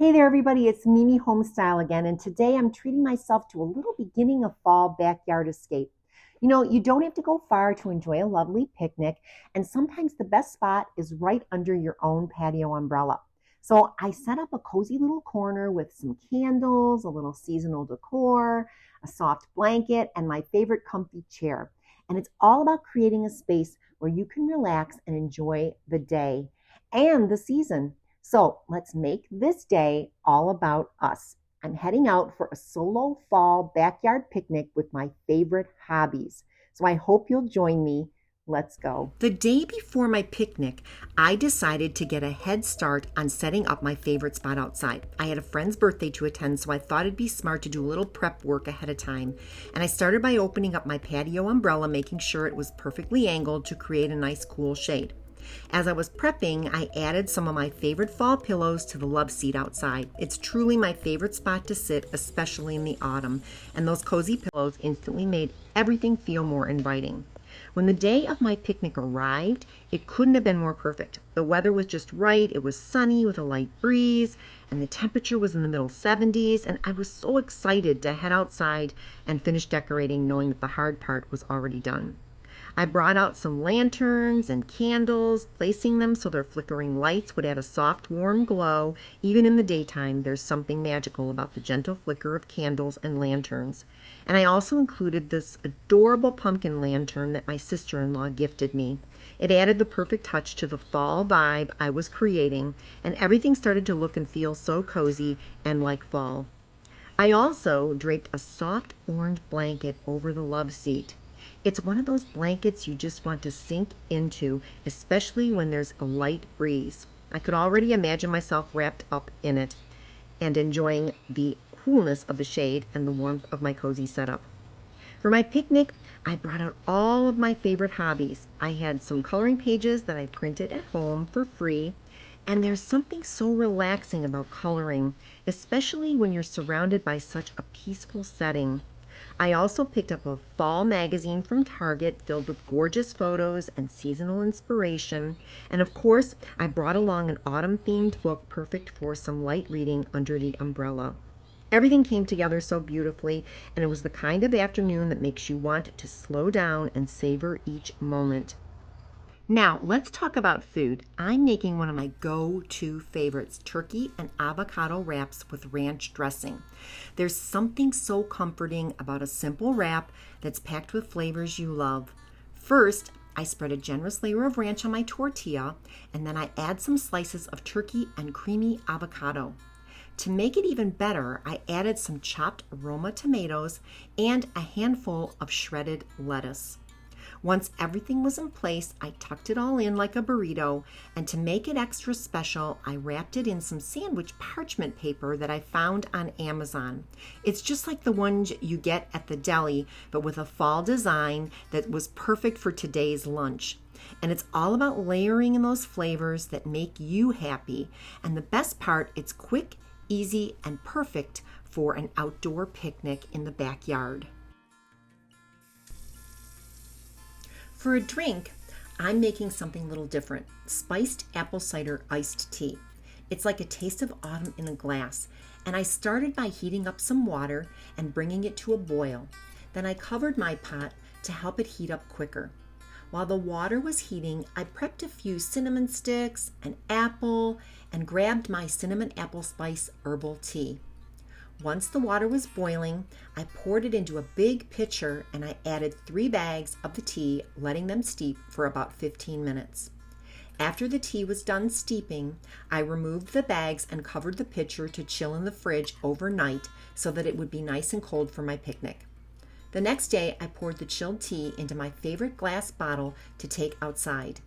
Hey there, everybody. It's Mimi Homestyle again, and today I'm treating myself to a little beginning of fall backyard escape. You don't have to go far to enjoy a lovely picnic, and sometimes the best spot is right under your own patio umbrella. So I set up a cozy little corner with some candles, a little seasonal decor, a soft blanket, and my favorite comfy chair. And it's all about creating a space where you can relax and enjoy the day and the season. So let's make this day all about us. I'm heading out for a solo fall backyard picnic with my favorite hobbies. So I hope you'll join me. Let's go. The day before my picnic, I decided to get a head start on setting up my favorite spot outside. I had a friend's birthday to attend, so I thought it'd be smart to do a little prep work ahead of time. And I started by opening up my patio umbrella, making sure it was perfectly angled to create a nice cool shade. As I was prepping, I added some of my favorite fall pillows to the love seat outside. It's truly my favorite spot to sit, especially in the autumn, and those cozy pillows instantly made everything feel more inviting. When the day of my picnic arrived, it couldn't have been more perfect. The weather was just right. It was sunny with a light breeze, and the temperature was in the middle 70s, and I was so excited to head outside and finish decorating, knowing that the hard part was already done. I brought out some lanterns and candles, placing them so their flickering lights would add a soft, warm glow. Even in the daytime, there's something magical about the gentle flicker of candles and lanterns. And I also included this adorable pumpkin lantern that my sister-in-law gifted me. It added the perfect touch to the fall vibe I was creating, and everything started to look and feel so cozy and like fall. I also draped a soft orange blanket over the love seat. It's one of those blankets you just want to sink into, especially when there's a light breeze. I could already imagine myself wrapped up in it and enjoying the coolness of the shade and the warmth of my cozy setup. For my picnic, I brought out all of my favorite hobbies. I had some coloring pages that I printed at home for free, and there's something so relaxing about coloring, especially when you're surrounded by such a peaceful setting. I also picked up a fall magazine from Target filled with gorgeous photos and seasonal inspiration. And of course, I brought along an autumn themed book perfect for some light reading under the umbrella. Everything came together so beautifully, and it was the kind of afternoon that makes you want to slow down and savor each moment. Now, let's talk about food. I'm making one of my go-to favorites, turkey and avocado wraps with ranch dressing. There's something so comforting about a simple wrap that's packed with flavors you love. First, I spread a generous layer of ranch on my tortilla, and then I add some slices of turkey and creamy avocado. To make it even better, I added some chopped Roma tomatoes and a handful of shredded lettuce. Once everything was in place, I tucked it all in like a burrito, and to make it extra special, I wrapped it in some sandwich parchment paper that I found on Amazon. It's just like the ones you get at the deli, but with a fall design that was perfect for today's lunch. And it's all about layering in those flavors that make you happy. And the best part, it's quick, easy, and perfect for an outdoor picnic in the backyard. For a drink, I'm making something a little different, spiced apple cider iced tea. It's like a taste of autumn in a glass, and I started by heating up some water and bringing it to a boil. Then I covered my pot to help it heat up quicker. While the water was heating, I prepped a few cinnamon sticks, an apple, and grabbed my cinnamon apple spice herbal tea. Once the water was boiling, I poured it into a big pitcher and I added 3 bags of the tea, letting them steep for about 15 minutes. After the tea was done steeping, I removed the bags and covered the pitcher to chill in the fridge overnight so that it would be nice and cold for my picnic. The next day, I poured the chilled tea into my favorite glass bottle to take outside.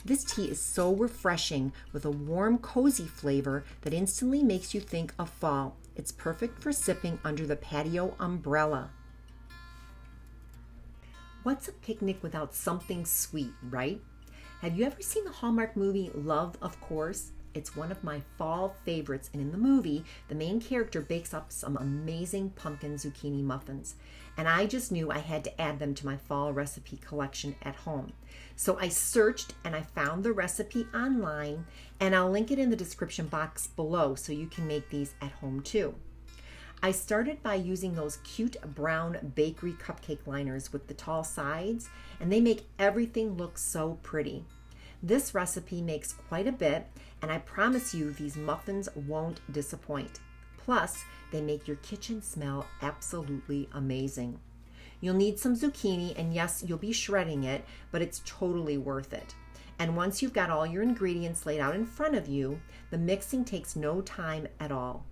This tea is so refreshing with a warm, cozy flavor that instantly makes you think of fall. It's perfect for sipping under the patio umbrella. What's a picnic without something sweet, right? Have you ever seen the Hallmark movie Love, of Course? It's one of my fall favorites, and in the movie, the main character bakes up some amazing pumpkin zucchini muffins. And I just knew I had to add them to my fall recipe collection at home. So I searched and I found the recipe online, and I'll link it in the description box below so you can make these at home too. I started by using those cute brown bakery cupcake liners with the tall sides, and they make everything look so pretty. This recipe makes quite a bit, and I promise you these muffins won't disappoint. Plus, they make your kitchen smell absolutely amazing. You'll need some zucchini, and yes, you'll be shredding it, but it's totally worth it. And once you've got all your ingredients laid out in front of you, the mixing takes no time at all.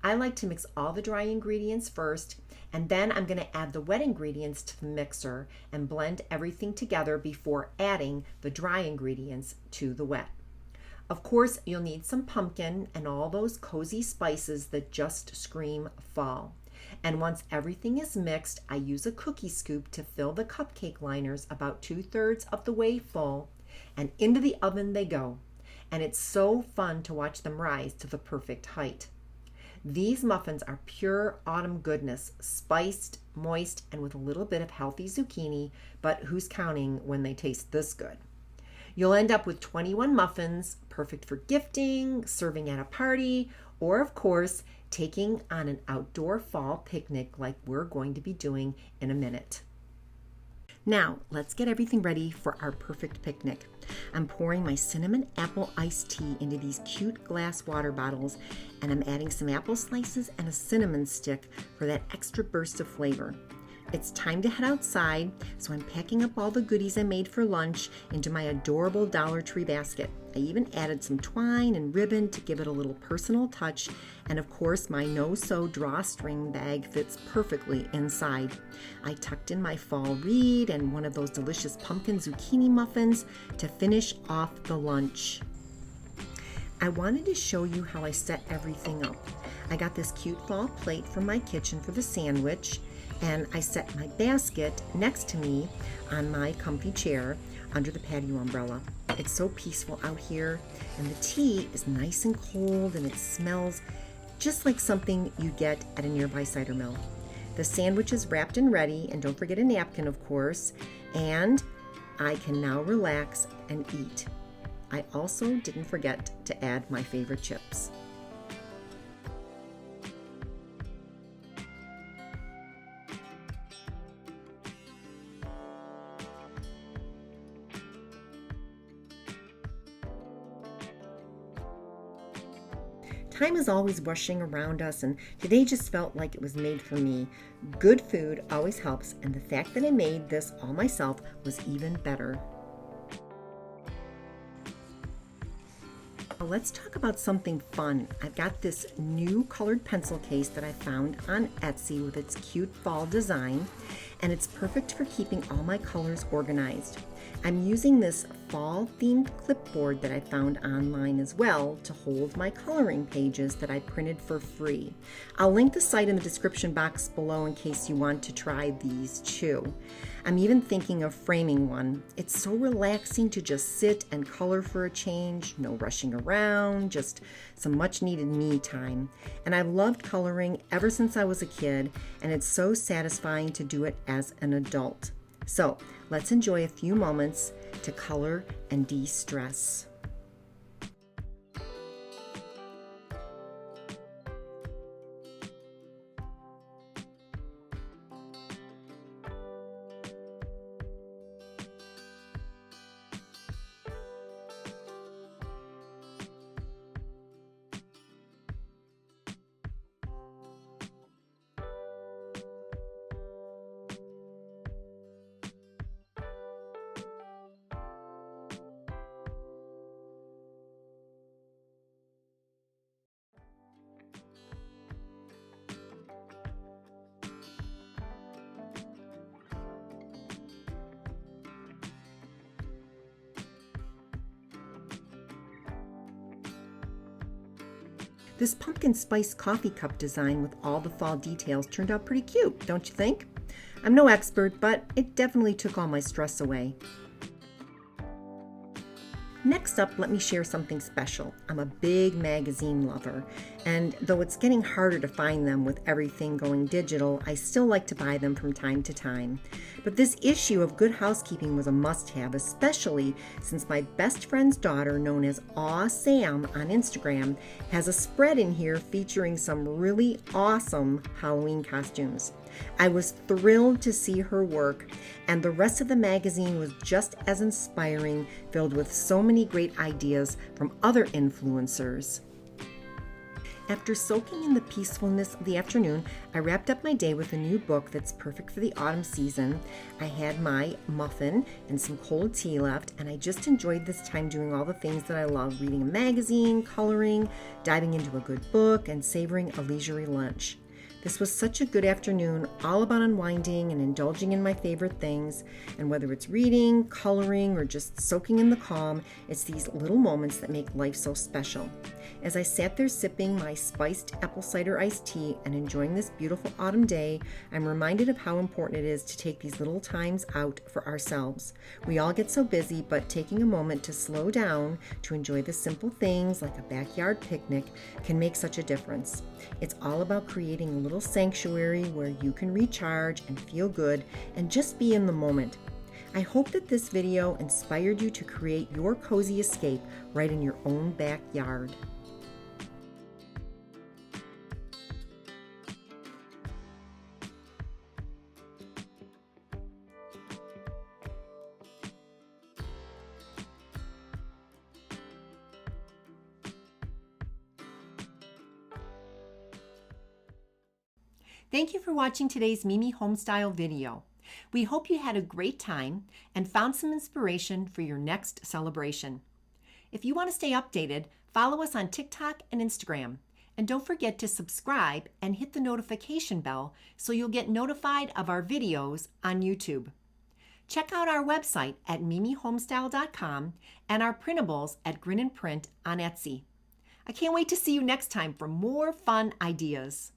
I like to mix all the dry ingredients first, and then I'm going to add the wet ingredients to the mixer and blend everything together before adding the dry ingredients to the wet. Of course, you'll need some pumpkin and all those cozy spices that just scream fall. And once everything is mixed, I use a cookie scoop to fill the cupcake liners about 2/3 of the way full, and into the oven they go. And it's so fun to watch them rise to the perfect height. These muffins are pure autumn goodness, spiced, moist, and with a little bit of healthy zucchini, but who's counting when they taste this good? You'll end up with 21 muffins, perfect for gifting, serving at a party, or of course, taking on an outdoor fall picnic like we're going to be doing in a minute. Now, let's get everything ready for our perfect picnic. I'm pouring my cinnamon apple iced tea into these cute glass water bottles, and I'm adding some apple slices and a cinnamon stick for that extra burst of flavor. It's time to head outside, so I'm packing up all the goodies I made for lunch into my adorable Dollar Tree basket. I even added some twine and ribbon to give it a little personal touch, and of course my no-sew drawstring bag fits perfectly inside. I tucked in my fall reed and one of those delicious pumpkin zucchini muffins to finish off the lunch. I wanted to show you how I set everything up. I got this cute fall plate from my kitchen for the sandwich, and I set my basket next to me on my comfy chair under the patio umbrella. It's so peaceful out here, and the tea is nice and cold, and it smells just like something you get at a nearby cider mill. The sandwich is wrapped and ready, and don't forget a napkin, of course, and I can now relax and eat. I also didn't forget to add my favorite chips. Time is always rushing around us, and today just felt like it was made for me. Good food always helps, and the fact that I made this all myself was even better. Now let's talk about something fun. I've got this new colored pencil case that I found on Etsy with its cute fall design, and it's perfect for keeping all my colors organized. I'm using this fall-themed clipboard that I found online as well to hold my coloring pages that I printed for free. I'll link the site in the description box below in case you want to try these too. I'm even thinking of framing one. It's so relaxing to just sit and color for a change, no rushing around, just some much-needed me time. And I've loved coloring ever since I was a kid, and it's so satisfying to do it as an adult. So let's enjoy a few moments to color and de-stress. This pumpkin spice coffee cup design with all the fall details turned out pretty cute, don't you think? I'm no expert, but it definitely took all my stress away. Next up, let me share something special. I'm a big magazine lover, and though it's getting harder to find them with everything going digital, I still like to buy them from time to time. But this issue of Good Housekeeping was a must-have, especially since my best friend's daughter, known as Aw Sam on Instagram, has a spread in here featuring some really awesome Halloween costumes. I was thrilled to see her work, and the rest of the magazine was just as inspiring, filled with so many great ideas from other influencers. After soaking in the peacefulness of the afternoon, I wrapped up my day with a new book that's perfect for the autumn season. I had my muffin and some cold tea left, and I just enjoyed this time doing all the things that I love: reading a magazine, coloring, diving into a good book, and savoring a leisurely lunch. This was such a good afternoon, all about unwinding and indulging in my favorite things. And whether it's reading, coloring, or just soaking in the calm, it's these little moments that make life so special. As I sat there sipping my spiced apple cider iced tea and enjoying this beautiful autumn day, I'm reminded of how important it is to take these little times out for ourselves. We all get so busy, but taking a moment to slow down, to enjoy the simple things like a backyard picnic, can make such a difference. It's all about creating a little sanctuary where you can recharge and feel good and just be in the moment. I hope that this video inspired you to create your cozy escape right in your own backyard. Thank you for watching today's Mimi Homestyle video. We hope you had a great time and found some inspiration for your next celebration. If you want to stay updated, follow us on TikTok and Instagram. And don't forget to subscribe and hit the notification bell so you'll get notified of our videos on YouTube. Check out our website at mimihomestyle.com and our printables at Grin and Print on Etsy. I can't wait to see you next time for more fun ideas.